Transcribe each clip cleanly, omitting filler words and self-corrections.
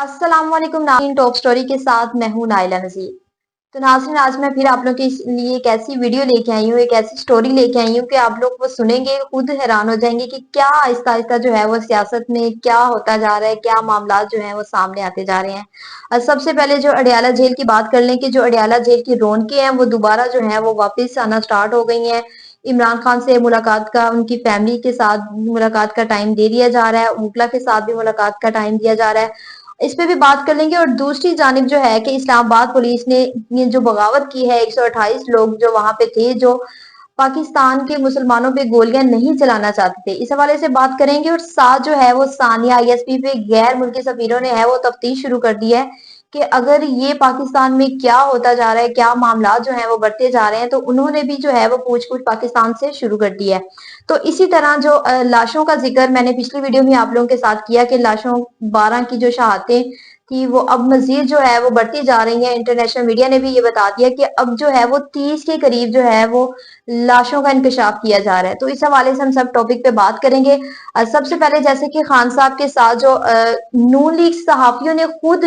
अस्सलाम वालेकुम नाज़रीन, टॉप स्टोरी के साथ मैं हूं नाइला नज़ीर। तो नाज़रीन, आज मैं फिर आप लोग के लिए एक ऐसी वीडियो लेके आई हूँ, एक ऐसी स्टोरी लेके आई हूँ कि आप लोग वो सुनेंगे खुद हैरान हो जाएंगे कि क्या आहिस्ता आहिस्ता जो है वो सियासत में क्या होता जा रहा है, क्या मामला जो है वो सामने आते जा रहे हैं। सबसे पहले जो अडयाला जेल की बात कर लें कि जो अडयाला जेल की रौनकें हैं वो दोबारा जो है वो वापस आना स्टार्ट हो गई हैं। इमरान खान से मुलाकात का, उनकी फैमिली के साथ मुलाकात का टाइम दे दिया जा रहा है, वकला के साथ भी मुलाकात का टाइम दिया जा रहा है। इस पे भी बात कर लेंगे। और दूसरी जानिब जो है कि इस्लामाबाद पुलिस ने ये जो बगावत की है, 128 लोग जो वहां पे थे, जो पाकिस्तान के मुसलमानों पे गोलियां नहीं चलाना चाहते थे, इस हवाले से बात करेंगे। और साथ जो है वो सानिया आईएसपी पे गैर मुल्की सफीरों ने है वो तफ्तीश शुरू कर दी है कि अगर ये पाकिस्तान में क्या होता जा रहा है, क्या मामला जो है वो बढ़ते जा रहे हैं, तो उन्होंने भी जो है वो पूछ पूछ पाकिस्तान से शुरू कर दी है। तो इसी तरह जो लाशों का जिक्र मैंने पिछली वीडियो में आप लोगों के साथ किया कि लाशों 12 की जो शहादतें थी वो अब मजीद जो है वो बढ़ती जा रही है। इंटरनेशनल मीडिया ने भी ये बता दिया कि अब जो है वो 30 के करीब जो है वो लाशों का इंकशाफ किया जा रहा है। तो इस हवाले से हम सब टॉपिक पे बात करेंगे। सबसे पहले जैसे कि खान साहब के साथ जो नून लीग सहाफियों ने खुद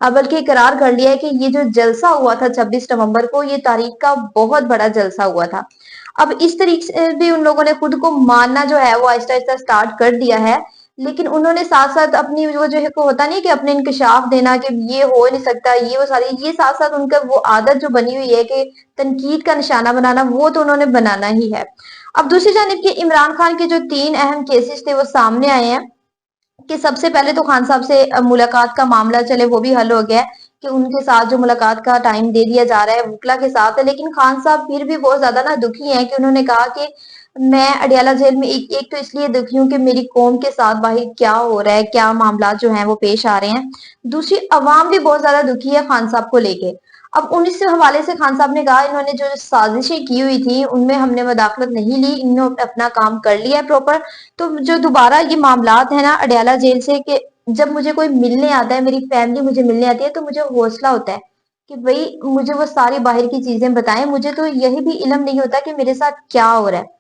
बल्कि इकरार कर लिया है कि ये जो जलसा हुआ था 26 नवंबर को, ये तारीख का बहुत बड़ा जलसा हुआ था। अब इस तरीके से भी उन लोगों ने खुद को मानना जो है वो आहिस्ता आहिस्ता स्टार्ट कर दिया है। लेकिन उन्होंने साथ साथ अपनी वो जो है को होता नहीं कि अपने इंकशाफ देना कि ये हो नहीं सकता, ये वो सारी, ये साथ साथ उनका वो आदत जो बनी हुई है कि तनकीद का निशाना बनाना, वो तो उन्होंने बनाना ही है। अब दूसरी जानिब के इमरान खान के जो 3 अहम केसेस थे वो सामने आए हैं कि सबसे पहले तो खान साहब से मुलाकात का मामला चले वो भी हल हो गया है कि उनके साथ जो मुलाकात का टाइम दे दिया जा रहा है वकला के साथ है। लेकिन खान साहब फिर भी बहुत ज्यादा ना दुखी हैं कि उन्होंने कहा कि मैं अडयाला जेल में एक तो इसलिए दुखी हूँ कि मेरी कौम के साथ बाहर क्या हो रहा है, क्या मामला जो हैं वो पेश आ रहे हैं। दूसरी अवाम भी बहुत ज्यादा दुखी है खान साहब को लेके। अब उन इस हवाले से खान साहब ने कहा इन्होंने जो साजिशें की हुई थी उनमें हमने मदाखलत नहीं ली, इन्होंने अपना काम कर लिया है प्रॉपर। तो जो दोबारा ये मामलात है ना अडयाला जेल से, कि जब मुझे कोई मिलने आता है, मेरी फैमिली मुझे मिलने आती है, तो मुझे हौसला होता है कि भाई मुझे वो सारी बाहर की चीजें बताएं, मुझे तो यही भी इल्म नहीं होता कि मेरे साथ क्या हो रहा है।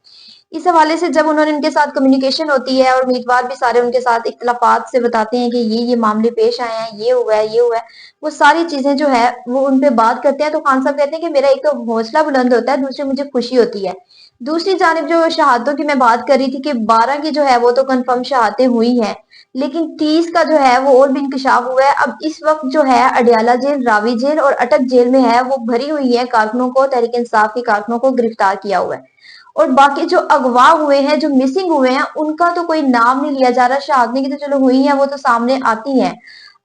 इस हवाले से जब उन्होंने इनके साथ कम्युनिकेशन होती है और उम्मीदवार भी सारे उनके साथ इख्तलाफात से बताते हैं कि ये मामले पेश आए हैं, ये हुआ है, ये हुआ है, वो सारी चीजें जो है वो उन पे बात करते हैं, तो खान साहब कहते हैं कि मेरा एक तो हौसला बुलंद होता है, दूसरी मुझे खुशी होती है। दूसरी जानिब जो शहादतों की मैं बात कर रही थी कि 12 की जो है वो तो कंफर्म शहादतें हुई हैं, लेकिन 30 का जो है वो और भी इंकशाफ हुआ है। अब इस वक्त जो है अडयाला जेल, रावी जेल और अटक जेल में है वो भरी हुई है कारकुनों को, तहरीक इंसाफ के कारकुनों को गिरफ्तार किया हुआ है। और बाकी जो अगवा हुए हैं, जो मिसिंग हुए हैं, उनका तो कोई नाम नहीं लिया जा रहा। शहादतें की तो चलो हुई हैं, वो तो सामने आती हैं।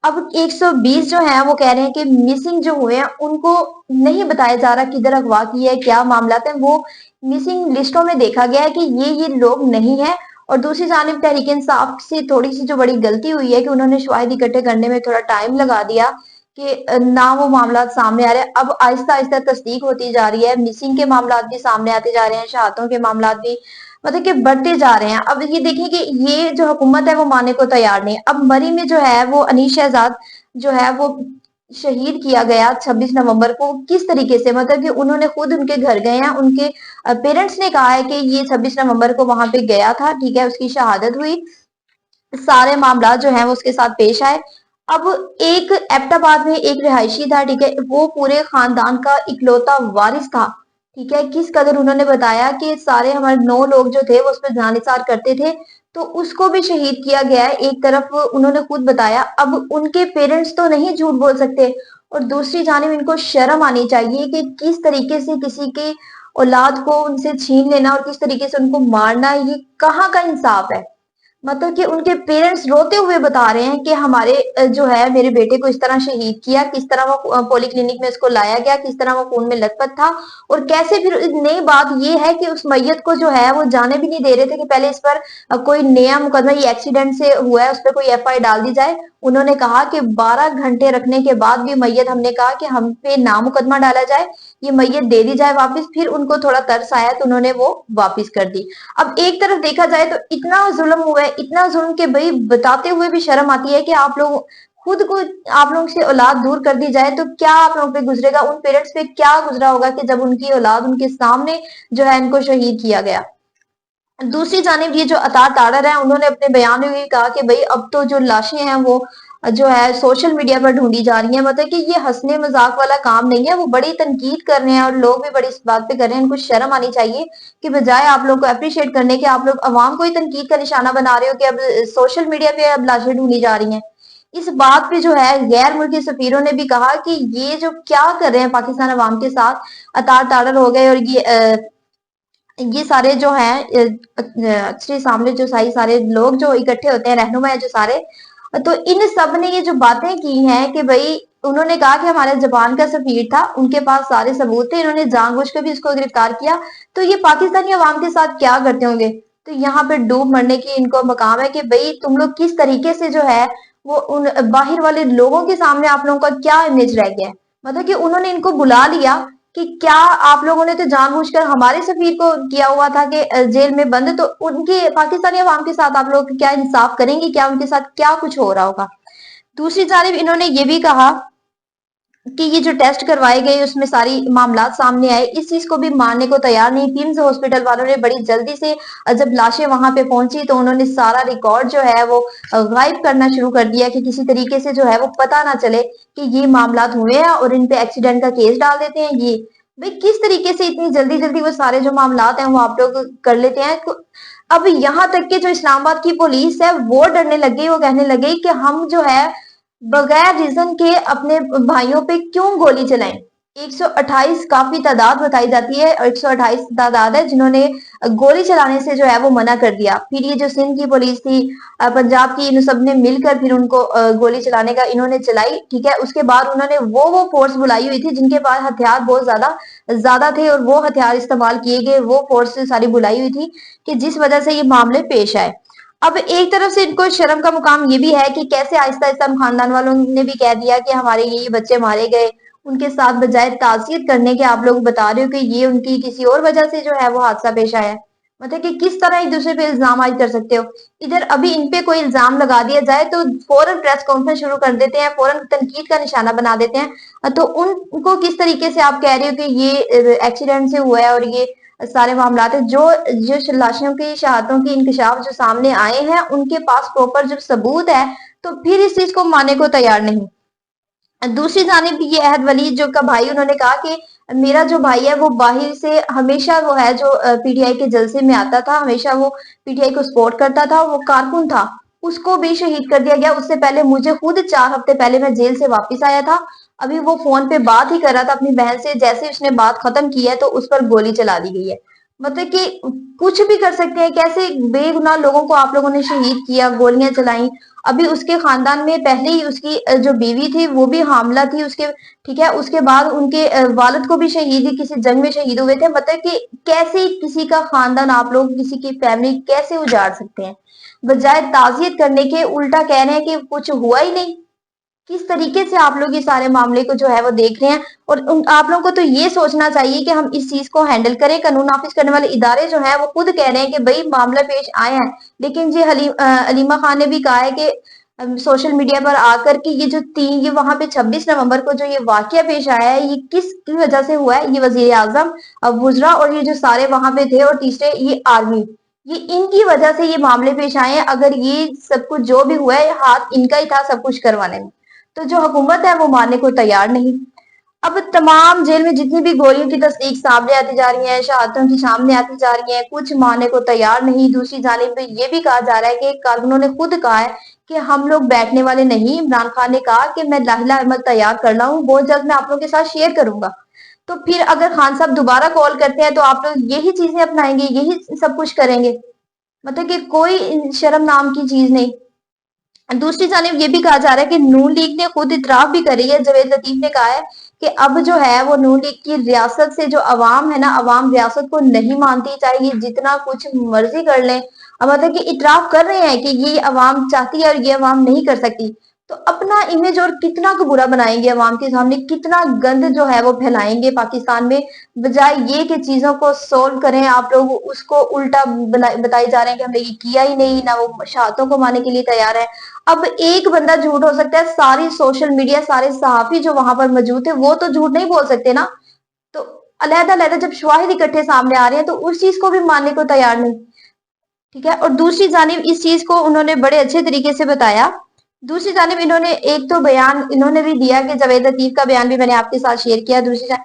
अब 120 जो है वो कह रहे हैं कि मिसिंग जो हुए हैं उनको नहीं बताया जा रहा किधर अगवा की है, क्या मामला है। वो मिसिंग लिस्टों में देखा गया है कि ये लोग नहीं है। और दूसरी जानिब तहरीक इंसाफ से थोड़ी सी जो बड़ी गलती हुई है कि उन्होंने शवाहिद इकट्ठे करने में थोड़ा टाइम लगा दिया कि ना वो मामला सामने आ रहे हैं। अब आहिस्ता आहिस्ता तस्दीक होती जा रही है, मिसिंग के मामला भी सामने आते जा रहे हैं, शहादतों के मामला भी मतलब कि बढ़ते जा रहे हैं। अब ये देखिए कि ये जो हुकूमत है वो मानने को तैयार नहीं है। अब मरी में जो है वो अनीस शहजाद जो है वो शहीद किया गया 26 नवंबर को, किस तरीके से, मतलब कि उन्होंने खुद उनके घर गए हैं, उनके पेरेंट्स ने कहा है कि ये 26 नवंबर को वहां पे गया था, ठीक है, उसकी शहादत हुई, सारे मामला जो है वो उसके साथ पेश आए। अब एक एबटाबाद में एक रिहायशी था, ठीक है, वो पूरे खानदान का इकलौता वारिस था, ठीक है। किस कदर उन्होंने बताया कि सारे हमारे 9 लोग जो थे वो उस पर जानिसार करते थे, तो उसको भी शहीद किया गया है। एक तरफ उन्होंने खुद बताया। अब उनके पेरेंट्स तो नहीं झूठ बोल सकते, और दूसरी जानिब इनको शर्म आनी चाहिए कि किस तरीके से किसी के औलाद को उनसे छीन लेना और किस तरीके से उनको मारना, ये कहाँ का इंसाफ है। मतलब कि उनके पेरेंट्स रोते हुए बता रहे हैं कि हमारे जो है मेरे बेटे को इस तरह शहीद किया, किस तरह वो पॉलीक्लिनिक में उसको लाया गया, किस तरह वो खून में लथपथ था, और कैसे फिर नई बात ये है कि उस मैयत को जो है वो जाने भी नहीं दे रहे थे कि पहले इस पर कोई नया मुकदमा, ये एक्सीडेंट से हुआ है, उस पर कोई एफआईआर डाल दी जाए। उन्होंने कहा कि 12 घंटे रखने के बाद भी मैयत, हमने कहा कि हम पे ना मुकदमा डाला जाए, ये मैयत दे दी जाए वापस, फिर उनको थोड़ा तरस आया तो उन्होंने वो वापस कर दी। अब एक तरफ देखा जाए तो इतना जुल्म हुआ है, इतना जुल्म के भाई बताते हुए भी शर्म आती है कि आप लोग खुद को, आप लोगों से औलाद दूर कर दी जाए तो क्या आप लोगों पे गुजरेगा, उन पेरेंट्स पे क्या गुजरा होगा कि जब उनकी औलाद उनके सामने जो है इनको शहीद किया गया। दूसरी जानिब ये जो अतार ताड़र है, उन्होंने अपने बयान में भी कहा कि भाई अब तो जो लाशें हैं वो जो है सोशल मीडिया पर ढूंढी जा रही है। मतलब कि ये हंसने मजाक वाला काम नहीं है, वो बड़ी तनकीद कर रहे हैं और लोग भी बड़ी इस बात पे कर रहे हैं। इनको शर्म आनी चाहिए कि बजाय आप लोग को अप्रिशिएट करने के आप लोग अवाम को ही तनकीद का निशाना बना रहे हो कि अब सोशल मीडिया पे अब लाशें ढूंढी जा रही हैं। इस बात पे जो है गैर मुल्की सफीरों ने भी कहा कि ये जो क्या कर रहे हैं पाकिस्तान अवाम के साथ, अतार ताड़र हो गए। और ये सारे जो हैं अच्छे सामने जो सारे लोग जो इकट्ठे होते हैं, रहनुमा है जो सारे, तो इन सब ने ये जो बातें की हैं कि भाई उन्होंने कहा कि हमारे जापान का सफीर था, उनके पास सारे सबूत थे, इन्होंने जानबूझकर भी उसको गिरफ्तार किया, तो ये पाकिस्तानी अवाम के साथ क्या करते होंगे। तो यहाँ पे डूब मरने की इनको मकाम है कि भाई तुम लोग किस तरीके से जो है वो उन बाहर वाले लोगों के सामने आप लोगों का क्या इमेज रह गया है। मतलब कि उन्होंने इनको बुला लिया कि क्या आप लोगों ने तो जानबूझकर हमारे सफीर को किया हुआ था कि जेल में बंद, तो उनके पाकिस्तानी अवाम के साथ आप लोग क्या इंसाफ करेंगे, क्या उनके साथ क्या कुछ हो रहा होगा। दूसरी जानिब इन्होंने ये भी कहा कि ये जो टेस्ट करवाए गए उसमें सारी मामला सामने आए, इस चीज को भी मानने को तैयार नहीं। किम्स हॉस्पिटल वालों ने बड़ी जल्दी से जब लाशें वहां पे पहुंची तो उन्होंने सारा रिकॉर्ड जो है वो गायब करना शुरू कर दिया कि किसी तरीके से जो है वो पता ना चले कि ये मामला हुए हैं और इन पे एक्सीडेंट का केस डाल देते हैं। ये भाई किस तरीके से इतनी जल्दी जल्दी वो सारे जो मामला हैं वो आप लोग कर लेते हैं। अब यहाँ तक के जो इस्लामाबाद की पुलिस है वो डरने लगी, वो कहने लगे कि हम जो है बगैर रीजन के अपने भाइयों पे क्यों गोली चलाएं। 128 काफी तादाद बताई जाती है और 128 तादाद है जिन्होंने गोली चलाने से जो है वो मना कर दिया। फिर ये जो सिंध की पुलिस थी, पंजाब की, इन सब ने मिलकर फिर उनको गोली चलाने का इन्होंने चलाई। ठीक है, उसके बाद उन्होंने वो फोर्स बुलाई हुई थी जिनके पास हथियार बहुत ज्यादा थे और वो हथियार इस्तेमाल किए गए, वो फोर्स सारी बुलाई हुई थी कि जिस वजह से ये मामले पेश आए। अब एक तरफ से इनको शर्म का मुकाम ये भी है कि कैसे आहिस्ता आहिस्ता खानदान वालों ने भी कह दिया कि हमारे ये बच्चे मारे गए, उनके साथ बजाय ताजियत करने के आप लोग बता रहे हो कि ये उनकी किसी और वजह से जो है वो हादसा पेश आया है। मतलब कि किस तरह एक दूसरे पे इल्जाम आज कर सकते हो। इधर अभी इन पे कोई इल्जाम लगा दिया जाए तो फौरन प्रेस कॉन्फ्रेंस शुरू कर देते हैं, फौरन तनकीद का निशाना बना देते हैं। तो उनको किस तरीके से आप कह रहे हो कि ये एक्सीडेंट से हुआ है और ये सारे मामला है। जो जो लाशों की शहादतों की इंकशाफ जो सामने आए हैं उनके पास प्रॉपर जब सबूत है तो फिर इस चीज को मानने को तैयार नहीं। दूसरी जानिब ये अहद वली जो का भाई, उन्होंने कहा कि मेरा जो भाई है वो बाहर से हमेशा वो है जो पीटीआई के जलसे में आता था, हमेशा वो पीटीआई को सपोर्ट करता था, वो कारकुन था, उसको भी शहीद कर दिया गया। उससे पहले मुझे खुद 4 हफ्ते पहले मैं जेल से वापस आया था, अभी वो फोन पे बात ही कर रहा था अपनी बहन से, जैसे उसने बात खत्म की है तो उस पर गोली चला दी गई है। मतलब कि कुछ भी कर सकते हैं, कैसे बेगुनाह लोगों को आप लोगों ने शहीद किया, गोलियां चलाई। अभी उसके खानदान में पहले ही उसकी जो बीवी थी वो भी हामला थी उसके, ठीक है, उसके बाद उनके वालिद को भी शहीद किसी जंग में शहीद हुए थे। मतलब कि कैसे किसी का खानदान आप लोग किसी की फैमिली कैसे उजाड़ सकते हैं, बजाय ताजियत करने के उल्टा कह रहे हैं कि कुछ हुआ ही नहीं। किस तरीके से आप लोग ये सारे मामले को जो है वो देख रहे हैं। और आप लोगों को तो ये सोचना चाहिए कि हम इस चीज को हैंडल करें। कानून नाफिज करने वाले इदारे जो हैं वो खुद कह रहे हैं कि भाई मामला पेश आए हैं, लेकिन ये हलीमा खान ने भी कहा है कि सोशल मीडिया पर आकर कि ये वहां पे 26 नवंबर को जो ये वाकया पेश आया है ये किसकी वजह से हुआ है। ये वजीर आजम वुजरा और ये जो सारे वहां पे थे और तीसरे ये आर्मी, ये इनकी वजह से ये मामले पेश आए हैं। अगर ये सब कुछ जो भी हुआ है हाथ इनका ही था सब कुछ करवाने में, तो जो हुकूमत है वो मानने को तैयार नहीं। अब तमाम जेल में जितनी भी गोलियों की तस्दीक सामने आती जा रही है, शहादतों की सामने आती जा रही है, कुछ मानने को तैयार नहीं। दूसरी जानिब पे ये भी कहा जा रहा है कि कारकुनों ने खुद कहा है कि हम लोग बैठने वाले नहीं। इमरान खान ने कहा कि मैं लाहिला अहमद तैयार कर रहा हूँ, बहुत जल्द मैं आप लोगों के साथ शेयर करूंगा। तो फिर अगर खान साहब दोबारा कॉल करते हैं तो आप लोग यही चीजें अपनाएंगे, यही सब कुछ करेंगे। मतलब कि कोई शर्म नाम की चीज नहीं। दूसरी जानिब ये भी कहा जा रहा है कि नून लीग ने खुद इतराफ भी करी है, जवेद लतीफ ने कहा है कि अब जो है वो नून लीग की रियासत से जो अवाम है ना, अवाम रियासत को नहीं मानती, चाहे ये जितना कुछ मर्जी कर लें। अब मतलब कि इतराफ कर रहे हैं कि ये अवाम चाहती है और ये अवाम नहीं कर सकती। तो अपना इमेज और कितना को बुरा बनाएंगे अवाम के सामने, कितना गंद जो है वो फैलाएंगे पाकिस्तान में, बजाय ये कि चीजों को सोल्व करें। आप लोग उसको उल्टा बताए जा रहे हैं कि हमने ये किया ही नहीं, ना वो शहादतों को मानने के लिए तैयार है। अब एक बंदा झूठ हो सकता है, सारी सोशल मीडिया सारे सहाफी जो वहां पर मौजूद थे वो तो झूठ नहीं बोल सकते ना। तो अलहदा अलहदा जब शवाहिद इकट्ठे सामने आ रहे हैं तो उस चीज को भी मानने को तैयार नहीं। ठीक है, और दूसरी जानिब इस चीज को उन्होंने बड़े अच्छे तरीके से बताया। दूसरी जानिब इन्होंने एक तो बयान इन्होंने भी दिया कि जावेद लतीफ का बयान भी मैंने आपके साथ शेयर किया। दूसरी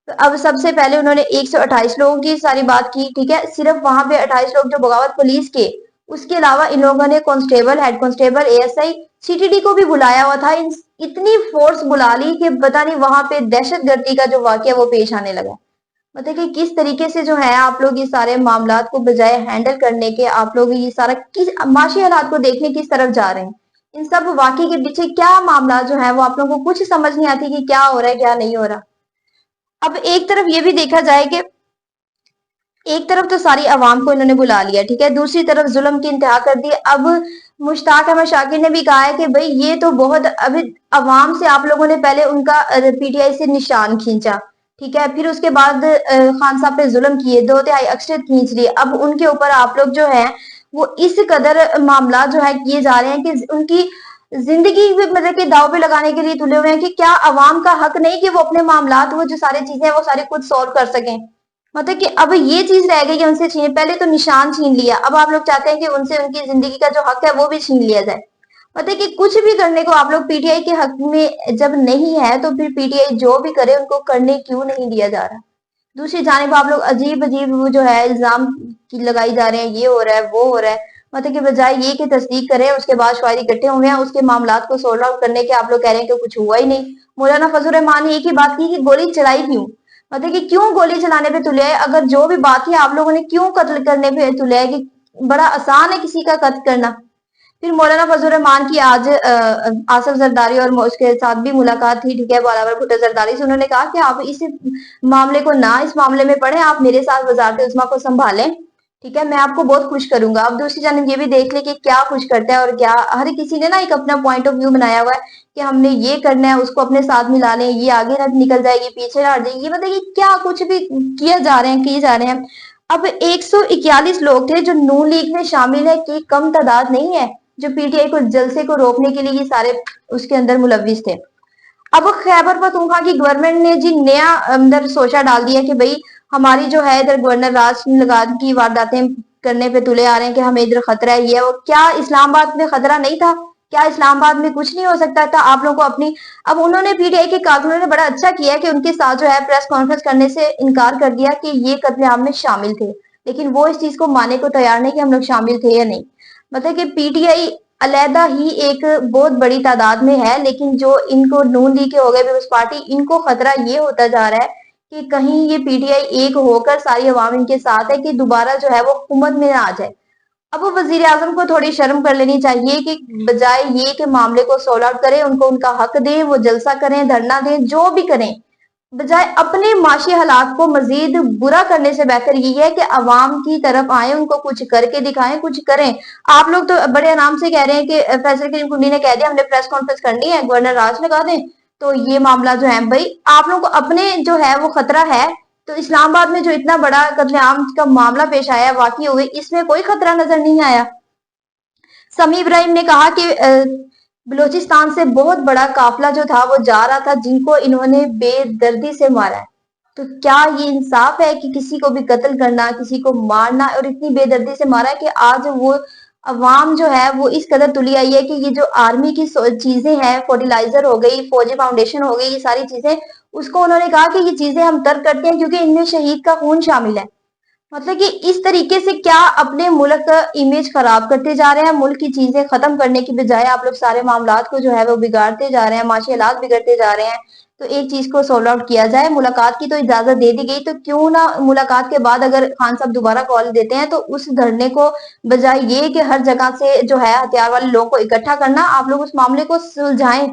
तो अब सबसे पहले उन्होंने 128 लोगों की सारी बात की, ठीक है। सिर्फ वहां पे 28 लोग जो बगावत पुलिस के, उसके अलावा इन लोगों ने constable, head constable, ASI, CTD को भी बुलाया हुआ था। इतनी फोर्स बुला ली कि पता नहीं वहां पे दहशतगर्दी का जो वाकया वो पेश आने लगा। मतलब कि किस तरीके से जो है आप लोग ये सारे मामलात को बजाय हैंडल करने के, आप लोग ये सारा किस माशी हालात को देखने किस तरफ जा रहे हैं। इन सब वाकये के पीछे क्या मामला जो है वो आप लोगों को कुछ समझ नहीं आती कि क्या हो रहा है क्या नहीं हो रहा। अब एक तरफ ये भी देखा जाए कि एक तरफ तो सारी अवाम को इन्होंने बुला लिया, ठीक है, दूसरी तरफ जुल्म की इंतहा कर दी। अब मुश्ताक अहमद शाकिर ने भी कहा है कि भाई ये तो बहुत, अभी अवाम से आप लोगों ने पहले उनका पीटीआई से निशान खींचा, ठीक है, फिर उसके बाद खान साहब पे जुल्म किए, 2/3 अक्षर खींच लिए, अब उनके ऊपर आप लोग जो है वो इस कदर मामला जो है किए जा रहे हैं कि उनकी जिंदगी भी मतलब कि दाव पे लगाने के लिए तुले हुए हैं कि क्या अवाम का हक नहीं कि वो अपने मामलात, वो जो सारी चीजें हैं वो सारी खुद सॉल्व कर सकें। मतलब कि अब ये चीज रह गई कि उनसे छीन, पहले तो निशान छीन लिया, अब आप लोग चाहते हैं कि उनसे उनकी जिंदगी का जो हक है वो भी छीन लिया जाए। मतलब कि कुछ भी करने को आप लोग पीटीआई के हक में जब नहीं है तो फिर पीटीआई जो भी करे उनको करने क्यों नहीं दिया जा रहा। दूसरी जानिब आप लोग अजीब अजीब वो जो है इल्जाम की लगाई जा रहे हैं, ये हो रहा है वो हो रहा है। मतलब कि बजाय ये कि तस्दीक करें, उसके बाद शायद इकट्ठे हुए हैं उसके मामलात को सोल्व आउट करने के, आप लोग कह रहे हैं कि कुछ हुआ ही नहीं। मौलाना फजल रहमान ने एक ही बात की कि गोली चलाई क्यों, मतलब कि क्यों गोली चलाने पे तुले है। अगर जो भी बात है आप लोगों ने क्यों कत्ल करने पे तुले है, कि बड़ा आसान है किसी का कत्ल करना। फिर मौलाना फजल रहमान की आज आसिफ जरदारी और उसके साथ भी मुलाकात थी, ठीक है, बालावर भुट्टो जरदारी से। उन्होंने कहा कि आप इस मामले को ना इस मामले में पढ़े, आप मेरे साथ वजारत उस्मा को संभालें, ठीक है, मैं आपको बहुत खुश करूंगा। अब दूसरी जानिब ये भी देख ले कि क्या खुश करता है और क्या, हर किसी ने ना एक अपना पॉइंट ऑफ व्यू बनाया हुआ है कि हमने ये करना है, उसको अपने साथ मिला लें, ये आगे ना निकल जाएगी पीछे ना हट जाएगी, मतलब ये क्या कुछ भी किया जा रहे हैं किए जा रहे हैं। अब 141 लोग थे जो नून लीग में शामिल है, कि कम तादाद नहीं है, जो पीटीआई को जलसे को रोकने के लिए ये सारे उसके अंदर मुलविस थे। अब खैबर पख्तूनख्वा की गवर्नमेंट ने जी नया अंदर सोचा डाल दिया कि भाई हमारी जो है इधर गवर्नर राज लगात की वारदातें करने पे तुले आ रहे हैं कि हमें इधर खतरा है ये वो। क्या इस्लामाबाद में खतरा नहीं था? क्या इस्लामाबाद में कुछ नहीं हो सकता था? आप लोगों को अपनी, अब उन्होंने पीटीआई के कारकुनों ने बड़ा अच्छा किया कि उनके साथ जो है प्रेस कॉन्फ्रेंस करने से इनकार कर दिया कि ये कत्लेआम में शामिल थे, लेकिन वो इस चीज को मानने को तैयार नहीं कि हम लोग शामिल थे या नहीं। मतलब कि पीटीआई अलहदा ही एक बहुत बड़ी तादाद में है, लेकिन जो इनको नून लीग के हो गए पीपल्स पार्टी, इनको खतरा ये होता जा रहा है कि कहीं ये पीटीआई एक होकर सारी अवाम इनके साथ है कि दोबारा जो है वो हुकूमत में ना आ जाए। अब वो वजीर आजम को थोड़ी शर्म कर लेनी चाहिए कि बजाय ये कि मामले को सोल्व आउट करें, उनको उनका हक दें, वो जलसा करें, धरना दें, जो भी करें, बजाय अपने माशी हालात को मजीद बुरा करने से बेहतर यही है कि अवाम की तरफ आए, उनको कुछ करके दिखाएं, कुछ करें। आप लोग तो बड़े आराम से कह रहे हैं कि फैसल करीम कुंडी ने कह दिया हमने प्रेस कॉन्फ्रेंस करनी है, गवर्नर राज लगा दें तो ये मामला जो है, भाई आप लोग को अपने जो है वो खतरा है। तो इस्लामाबाद में जो इतना बड़ा कत्लेआम का मामला पेश आया वाकई हुए, इसमें कोई खतरा नजर नहीं आया। समी इब्राहिम ने कहा कि बलूचिस्तान से बहुत बड़ा काफिला जो था वो जा रहा था, जिनको इन्होंने बेदर्दी से मारा है। तो क्या ये इंसाफ है कि किसी को भी कत्ल करना, किसी को मारना, और इतनी बेदर्दी से मारा है कि आज वो अवाम जो है वो इस कदर तुली आई है कि ये जो आर्मी की चीजें हैं, फर्टिलाइजर हो गई, फौजी फाउंडेशन हो गई, ये सारी चीजें, उसको उन्होंने कहा कि ये चीजें हम तर्क करते हैं क्योंकि इनमें शहीद का खून शामिल है। मतलब कि इस तरीके से क्या अपने मुल्क का इमेज खराब करते जा रहे हैं, मुल्क की चीजें खत्म करने की बजाय आप लोग सारे मामलात को जो है वो बिगाड़ते जा रहे हैं, माशी हालात बिगड़ते जा रहे हैं। तो एक चीज को सोल्व आउट किया जाए। मुलाकात की तो इजाजत दे दी गई, तो क्यों ना मुलाकात के बाद अगर खान साहब दोबारा कॉल देते हैं तो उस धरने को, बजाय ये कि हर जगह से जो है हथियार वाले लोगों को इकट्ठा करना, आप लोग उस मामले को सुलझाएं।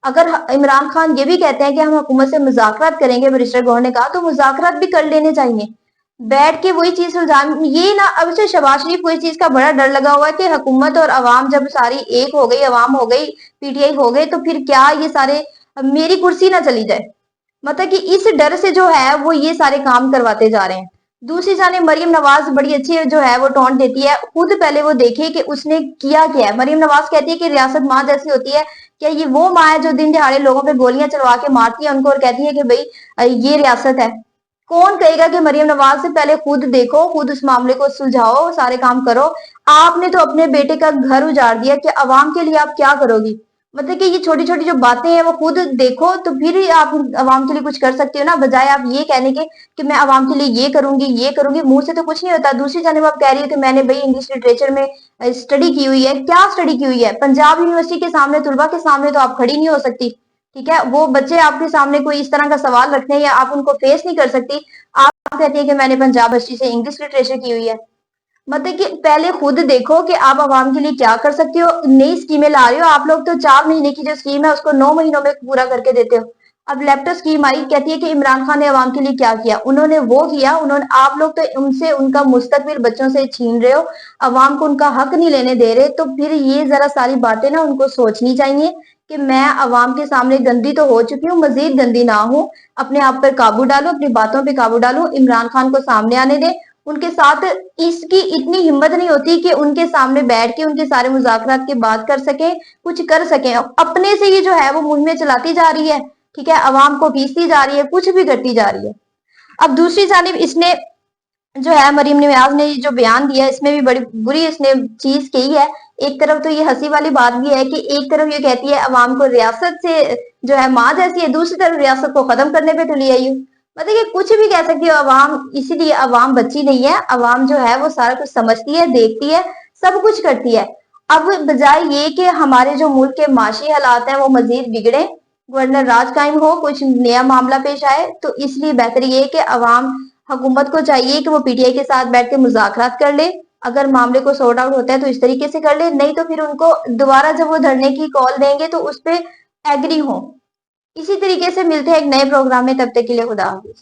अगर इमरान खान ये भी कहते हैं कि हम हुकूमत से मुज़ाकरात करेंगे, बैरिस्टर गौहर ने कहा, तो मुज़ाकरात भी कर लेने चाहिए, बैठ के वही चीज सुलझान। ये ना अब से शहबाज शरीफ को इस चीज का बड़ा डर लगा हुआ है कि हुकूमत और अवाम जब सारी एक हो गई, अवाम हो गई, पीटीआई हो गई, तो फिर क्या ये सारे मेरी कुर्सी ना चली जाए। मतलब कि इस डर से जो है वो ये सारे काम करवाते जा रहे हैं। दूसरी जाने मरियम नवाज बड़ी अच्छी जो है वो टोन देती है, खुद पहले वो देखे कि उसने किया क्या है। मरियम नवाज कहती है कि रियासत माँ जैसी होती है। क्या ये वो माँ है जो दिन दिहाड़े लोगों पे गोलियां चलवा के मारती है उनको और कहती है कि भाई ये रियासत है? कौन कहेगा कि मरियम नवाज से पहले खुद देखो, खुद उस मामले को सुलझाओ, सारे काम करो। आपने तो अपने बेटे का घर उजाड़ दिया कि अवाम के लिए आप क्या करोगी? मतलब कि ये छोटी छोटी जो बातें हैं वो खुद देखो तो फिर ही आप आवाम के लिए कुछ कर सकते हो ना, बजाय आप ये कहने के कि मैं आवाम के लिए ये करूंगी, मुंह से तो कुछ नहीं होता। दूसरी जानिब आप कह रही हो कि मैंने भाई इंग्लिश लिटरेचर में स्टडी की हुई है। क्या स्टडी की हुई है? पंजाब यूनिवर्सिटी के सामने, तुलबा के सामने तो आप खड़ी नहीं हो सकती। ठीक है, वो बच्चे आपके सामने कोई इस तरह का सवाल रखते हैं या आप उनको फेस नहीं कर सकती, आप कहती है कि मैंने पंजाब यूनिवर्सिटी से इंग्लिश लिटरेचर की हुई है। मतलब कि पहले खुद देखो कि आप आवाम के लिए क्या कर सकते हो। नई स्कीमें ला रहे हो आप लोग, तो 4 महीने की जो स्कीम है उसको 9 महीनों में पूरा करके देते हो। अब लैपटॉप स्कीम आई, कहती है कि इमरान खान ने आवाम के लिए क्या किया, उन्होंने वो किया। उन्होंने, आप लोग तो उनसे उनका मुस्तकबिल बच्चों से छीन रहे हो, आवाम को उनका हक नहीं लेने दे रहे। तो फिर ये जरा सारी बातें ना उनको सोचनी चाहिए कि मैं आवाम के सामने गंदी तो हो चुकी हूँ, मजीद गंदी ना हूँ। अपने आप पर काबू डालो, अपनी बातों पे काबू डालो, इमरान खान को सामने आने दे। उनके साथ इसकी इतनी हिम्मत नहीं होती कि उनके सामने बैठ के उनके सारे मुज़ाकरात की बात कर सके, कुछ कर सके। अपने से ये जो है वो मुहिमें चलाती जा रही है, ठीक है, अवाम को पीसती जा रही है, कुछ भी करती जा रही है। अब दूसरी जानिब इसने जो है, मरीम नियाज ने जो बयान दिया इसमें भी बड़ी बुरी इसने चीज कही है। एक तरफ तो ये हंसी वाली बात भी है कि एक तरफ ये कहती है अवाम को रियासत से जो है माँ जैसी है, दूसरी तरफ रियासत को खत्म करने पे तुली आई हूँ। मतलब कि कुछ भी कह सकती हो अवाम, इसीलिए अवाम बच्ची नहीं है। अवाम जो है वो सारा कुछ समझती है, देखती है, सब कुछ करती है। अब बजाय ये कि हमारे जो मुल्क के माशी हालात हैं वो मजीद बिगड़े, गवर्नर राज कायम हो, कुछ नया मामला पेश आए, तो इसलिए बेहतर ये है कि अवाम, हुकूमत को चाहिए कि वो पीटीआई के साथ बैठ के मुज़ाकरात कर ले। अगर मामले को सॉर्ट आउट होता है तो इस तरीके से कर ले, नहीं तो फिर उनको दोबारा जब वो धरने की कॉल देंगे तो उस पे एग्री हो। इसी तरीके से मिलते हैं एक नए प्रोग्राम में, तब तक के लिए खुदा हाफिज।